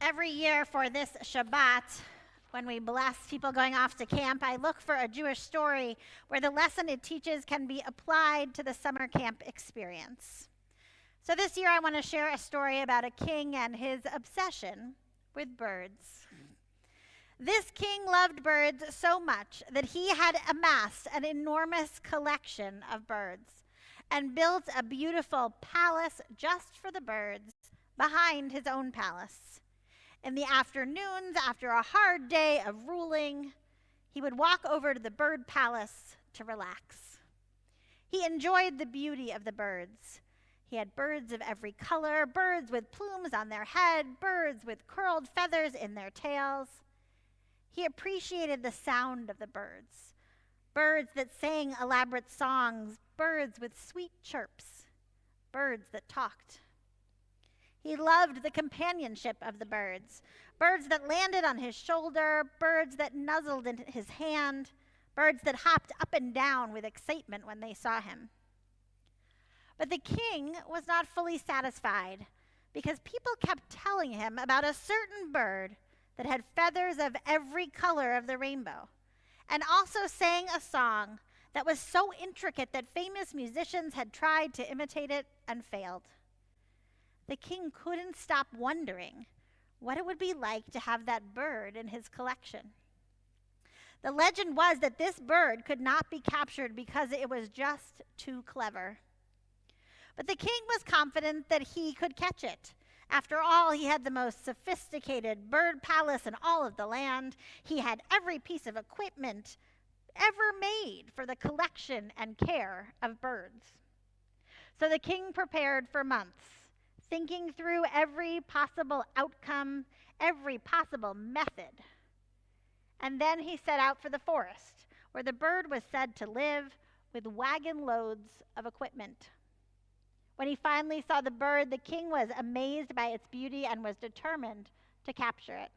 Every year for this Shabbat, when we bless people going off to camp, I look for a Jewish story where the lesson it teaches can be applied to the summer camp experience. So this year I want to share a story about a king and his obsession with birds. This king loved birds so much that he had amassed an enormous collection of birds and built a beautiful palace just for the birds behind his own palace. In the afternoons, after a hard day of ruling, he would walk over to the bird palace to relax. He enjoyed the beauty of the birds. He had birds of every color, birds with plumes on their head, birds with curled feathers in their tails. He appreciated the sound of the birds, birds that sang elaborate songs, birds with sweet chirps, birds that talked. He loved the companionship of the birds, birds that landed on his shoulder, birds that nuzzled in his hand, birds that hopped up and down with excitement when they saw him. But the king was not fully satisfied because people kept telling him about a certain bird that had feathers of every color of the rainbow and also sang a song that was so intricate that famous musicians had tried to imitate it and failed. The king couldn't stop wondering what it would be like to have that bird in his collection. The legend was that this bird could not be captured because it was just too clever. But the king was confident that he could catch it. After all, he had the most sophisticated bird palace in all of the land. He had every piece of equipment ever made for the collection and care of birds. So the king prepared for months, thinking through every possible outcome, every possible method. And then he set out for the forest, where the bird was said to live with wagon loads of equipment. When he finally saw the bird, the king was amazed by its beauty and was determined to capture it.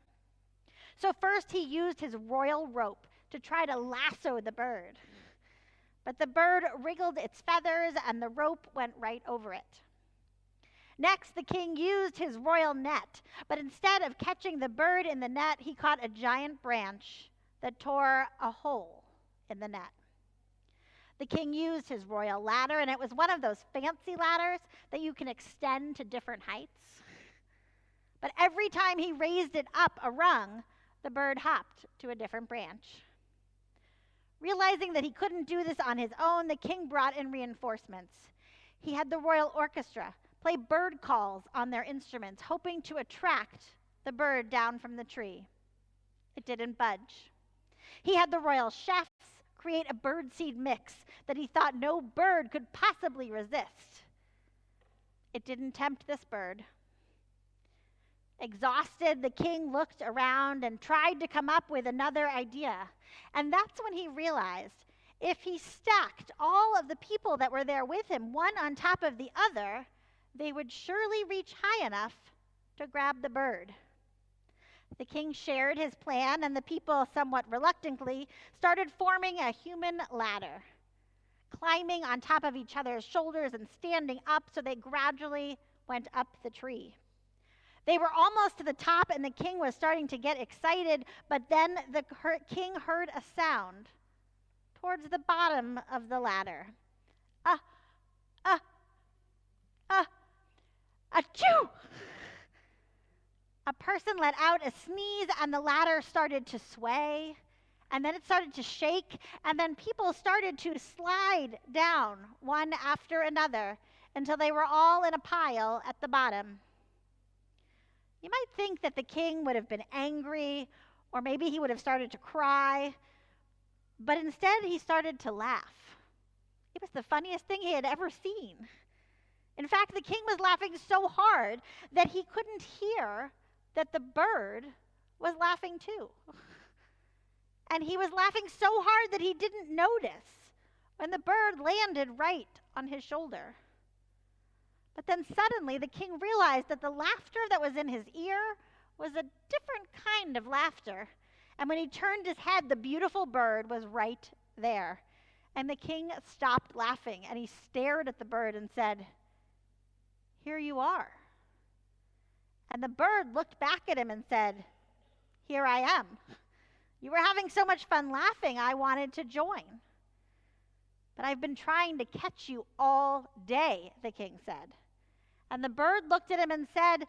So first he used his royal rope to try to lasso the bird. But the bird wriggled its feathers and the rope went right over it. Next, the king used his royal net, but instead of catching the bird in the net, he caught a giant branch that tore a hole in the net. The king used his royal ladder, and it was one of those fancy ladders that you can extend to different heights. But every time he raised it up a rung, the bird hopped to a different branch. Realizing that he couldn't do this on his own, the king brought in reinforcements. He had the royal orchestra play bird calls on their instruments, hoping to attract the bird down from the tree. It didn't budge. He had the royal chefs create a birdseed mix that he thought no bird could possibly resist. It didn't tempt this bird. Exhausted, the king looked around and tried to come up with another idea. And that's when he realized if he stacked all of the people that were there with him, one on top of the other, they would surely reach high enough to grab the bird. The king shared his plan, and the people, somewhat reluctantly, started forming a human ladder, climbing on top of each other's shoulders and standing up so they gradually went up the tree. They were almost to the top, and the king was starting to get excited, but then the king heard a sound towards the bottom of the ladder. Achoo! A person let out a sneeze, and the ladder started to sway, and then it started to shake, and then people started to slide down one after another until they were all in a pile at the bottom. You might think that the king would have been angry, or maybe he would have started to cry, but instead he started to laugh. It was the funniest thing he had ever seen. In fact, the king was laughing so hard that he couldn't hear that the bird was laughing too. And he was laughing so hard that he didn't notice when the bird landed right on his shoulder. But then suddenly the king realized that the laughter that was in his ear was a different kind of laughter. And when he turned his head, the beautiful bird was right there. And the king stopped laughing and he stared at the bird and said, "Here you are." And the bird looked back at him and said, "Here I am. You were having so much fun laughing, I wanted to join. But I've been trying to catch you all day," the king said. And the bird looked at him and said,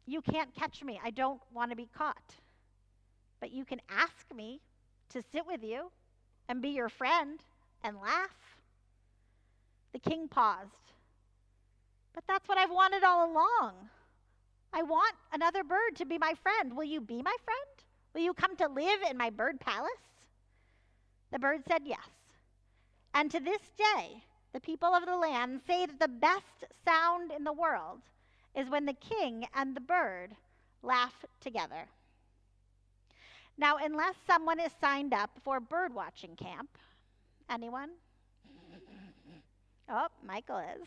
"You can't catch me. I don't want to be caught. But you can ask me to sit with you and be your friend and laugh." The king paused. "But that's what I've wanted all along. I want another bird to be my friend. Will you be my friend? Will you come to live in my bird palace?" The bird said yes. And to this day, the people of the land say that the best sound in the world is when the king and the bird laugh together. Now, unless someone is signed up for bird watching camp, anyone? Oh, Michael is.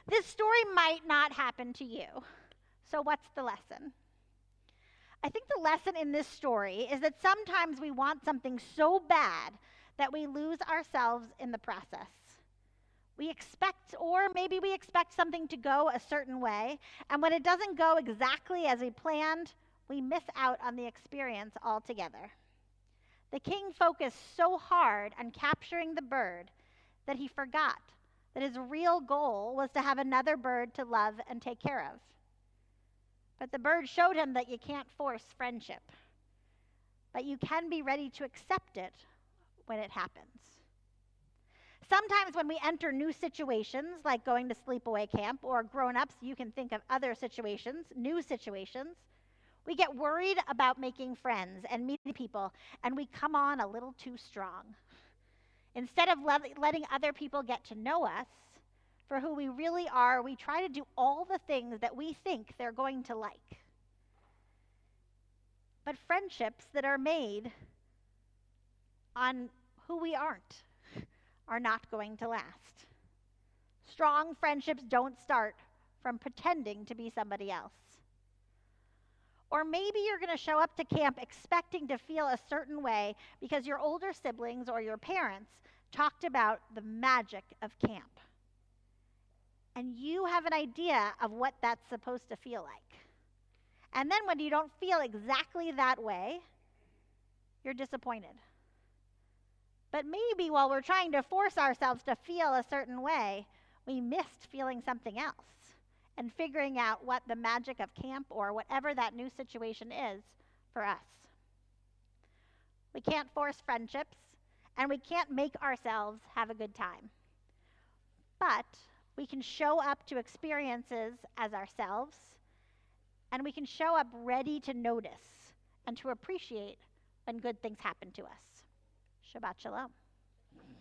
This story might not happen to you. So what's the lesson? I think the lesson in this story is that sometimes we want something so bad that we lose ourselves in the process. We expect, or maybe we expect something to go a certain way, and when it doesn't go exactly as we planned, we miss out on the experience altogether. The king focused so hard on capturing the bird that he forgot that his real goal was to have another bird to love and take care of. But the bird showed him that you can't force friendship, but you can be ready to accept it when it happens. Sometimes when we enter new situations, like going to sleepaway camp, or grown-ups, you can think of other situations, new situations, we get worried about making friends and meeting people, and we come on a little too strong. Instead of letting other people get to know us for who we really are, we try to do all the things that we think they're going to like. But friendships that are made on who we aren't are not going to last. Strong friendships don't start from pretending to be somebody else. Or maybe you're going to show up to camp expecting to feel a certain way because your older siblings or your parents talked about the magic of camp. And you have an idea of what that's supposed to feel like. And then when you don't feel exactly that way, you're disappointed. But maybe while we're trying to force ourselves to feel a certain way, we missed feeling something else and figuring out what the magic of camp or whatever that new situation is for us. We can't force friendships, and we can't make ourselves have a good time. But we can show up to experiences as ourselves, and we can show up ready to notice and to appreciate when good things happen to us. Shabbat Shalom.